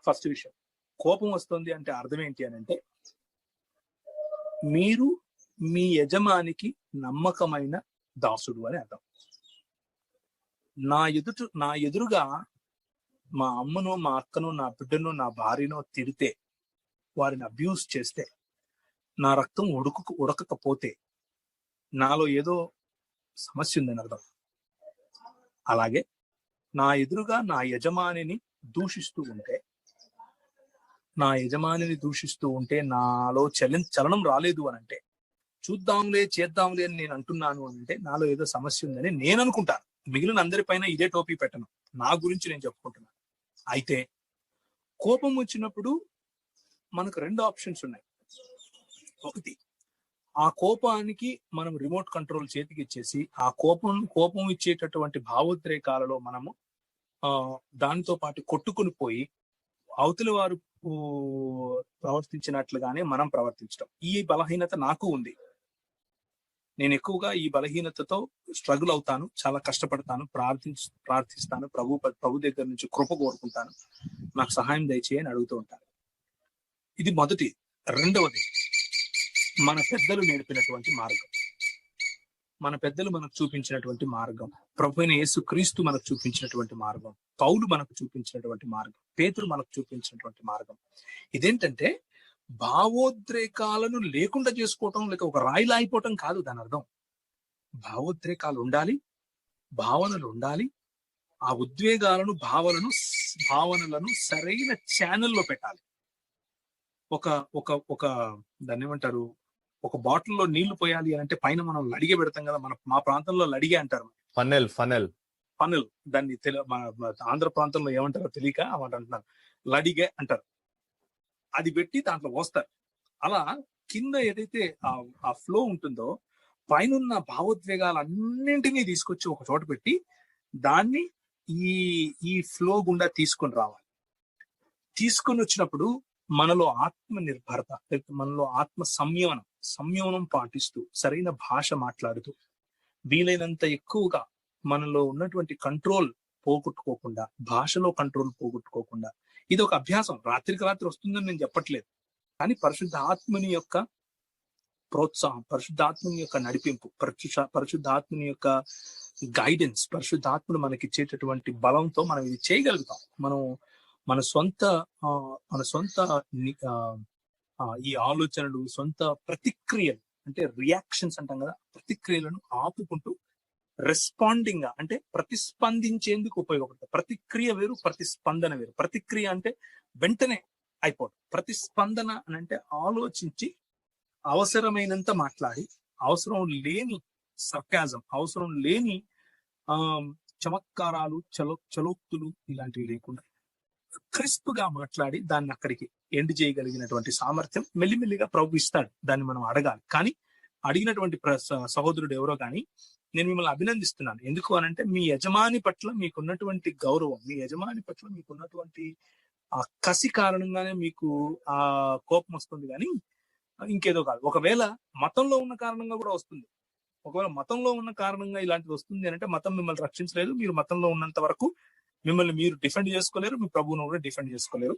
First విషయం. కోపం వస్తుంది అంటే అర్థం ఏంటి అని అంటే, మీరు మీ యజమానికి నమ్మకమైన దాసుడు అని అర్థం. నా ఎదురుగా మా అమ్మను, మా అక్కను, నా బిడ్డను, నా భార్యను తిడితే, వారిని అబ్యూస్ చేస్తే, నా రక్తం ఉడకకపోతే నాలో ఏదో సమస్య ఉందని అర్థం. అలాగే నా ఎదురుగా నా యజమానిని దూషిస్తూ ఉంటే నాలో చలనం రాలేదు అని అంటే, చూద్దాంలే చేద్దాంలే అని నేను అంటున్నాను అని అంటే నాలో ఏదో సమస్య ఉందని నేను అనుకుంటాను. మిగిలిన అందరిపైన ఇదే టోపీ పెట్టను, నా గురించి నేను చెప్పుకుంటున్నాను. అయితే కోపం వచ్చినప్పుడు మనకు 2 ఆప్షన్స్ ఉన్నాయి. ఒకటి, ఆ కోపానికి మనం రిమోట్ కంట్రోల్ చేతికి ఇచ్చేసి ఆ కోపం ఇచ్చేటటువంటి భావోద్రేకాలలో మనము దానితో పాటు కొట్టుకుని పోయి అవతలి వారు ప్రవర్తించినట్లుగానే మనం ప్రవర్తించడం. ఈ బలహీనత నాకు ఉంది. నేను ఎక్కువగా ఈ బలహీనతతో స్ట్రగుల్ అవుతాను, చాలా కష్టపడతాను, ప్రార్థిస్తాను, ప్రభు దగ్గర నుంచి కృప కోరుకుంటాను, నాకు సహాయం దయచేయని అడుగుతూ ఉంటాను. ఇది మొదటి. రెండవది, మన పెద్దలు నేర్పినటువంటి మార్గం, మన పెద్దలు మనకు చూపించినటువంటి మార్గం, ప్రభువైన యేసు క్రీస్తు మనకు చూపించినటువంటి మార్గం, పౌలు మనకు చూపించినటువంటి మార్గం, పేతురు మనకు చూపించినటువంటి మార్గం. ఇదేంటంటే భావోద్రేకాలను లేకుండా చేసుకోవటం, లేక ఒక రాయిలా అయిపోవటం కాదు దాని అర్థం. భావోద్రేకాలు ఉండాలి, భావనలు ఉండాలి. ఆ ఉద్వేగాలను, భావనలను సరైన ఛానల్లో పెట్టాలి. ఒక ఒక ఒక దాన్ని ఏమంటారు, ఒక బాటిల్లో నీళ్లు పోయాలి అని అంటే పైన మనం లడిగే పెడతాం కదా, మా ప్రాంతంలో లడిగే అంటారు, ఫనెల్. దాన్ని ఆంధ్ర ప్రాంతంలో ఏమంటారో తెలియక అన్నమాట అంటున్నారు, లడిగే అంటారు. అది పెట్టి దాంట్లో పోస్తారు. అలా కింద ఏదైతే ఆ ఫ్లో ఉంటుందో పైన భావోద్వేగాలన్నింటినీ తీసుకొచ్చి ఒక చోట పెట్టి దాన్ని ఈ ఫ్లో గుండా తీసుకొని రావాలి. తీసుకొని వచ్చినప్పుడు మనలో ఆత్మ నిర్భరత, మనలో ఆత్మ సంయమనం పాటిస్తూ, సరైన భాష మాట్లాడుతూ, వీలైనంత ఎక్కువగా మనలో ఉన్నటువంటి కంట్రోల్ పోగొట్టుకోకుండా, భాషలో కంట్రోల్ పోగొట్టుకోకుండా. ఇది ఒక అభ్యాసం, రాత్రికి రాత్రి వస్తుందని నేను చెప్పట్లేదు. కానీ పరిశుద్ధాత్మని యొక్క ప్రోత్సాహం, పరిశుద్ధాత్మని యొక్క నడిపింపు, పరిశుద్ధాత్మని యొక్క గైడెన్స్, పరిశుద్ధాత్మను మనకి ఇచ్చేటటువంటి బలంతో మనం ఇది చేయగలుగుతాం. మనం మన సొంత ఈ ఆలోచనలు, సొంత ప్రతిక్రియలు, అంటే రియాక్షన్స్ అంటాం కదా, ప్రతిక్రియలను ఆపుకుంటూ రెస్పాండింగ్ గా, అంటే ప్రతిస్పందించేందుకు ఉపయోగపడుతుంది. ప్రతిక్రియ వేరు, ప్రతిస్పందన వేరు. ప్రతిక్రియ అంటే వెంటనే అయిపోవడం, ప్రతిస్పందన అని అంటే ఆలోచించి అవసరమైనంత మాట్లాడి, అవసరం లేని సర్కాజం, అవసరం లేని చమత్కారాలు, చలోక్తులు ఇలాంటివి లేకుండా క్రిస్ప్ గా మాట్లాడి దాన్ని అక్కడికి ఎండ్ చేయగలిగినటువంటి సామర్థ్యం మెల్లిమెల్లిగా ప్రభు ఇస్తాడు. దాన్ని మనం అడగాలి. కానీ అడిగినటువంటి సహోదరుడు ఎవరో కానీ నేను మిమ్మల్ని అభినందిస్తున్నాను. ఎందుకు అనంటే మీ యజమాని పట్ల మీకున్నటువంటి గౌరవం, మీ యజమాని పట్ల మీకున్నటువంటి ఆ కసి కారణంగానే మీకు ఆ కోపం వస్తుంది, కానీ ఇంకేదో కాదు. ఒకవేళ మతంలో ఉన్న కారణంగా కూడా వస్తుంది. ఒకవేళ మతంలో ఉన్న కారణంగా ఇలాంటిది వస్తుంది అంటే మతం మిమ్మల్ని రక్షించలేదు. మీరు మతంలో ఉన్నంత వరకు మిమ్మల్ని మీరు డిఫెండ్ చేసుకోలేరు, మీ ప్రభువును కూడా డిఫెండ్ చేసుకోలేరు.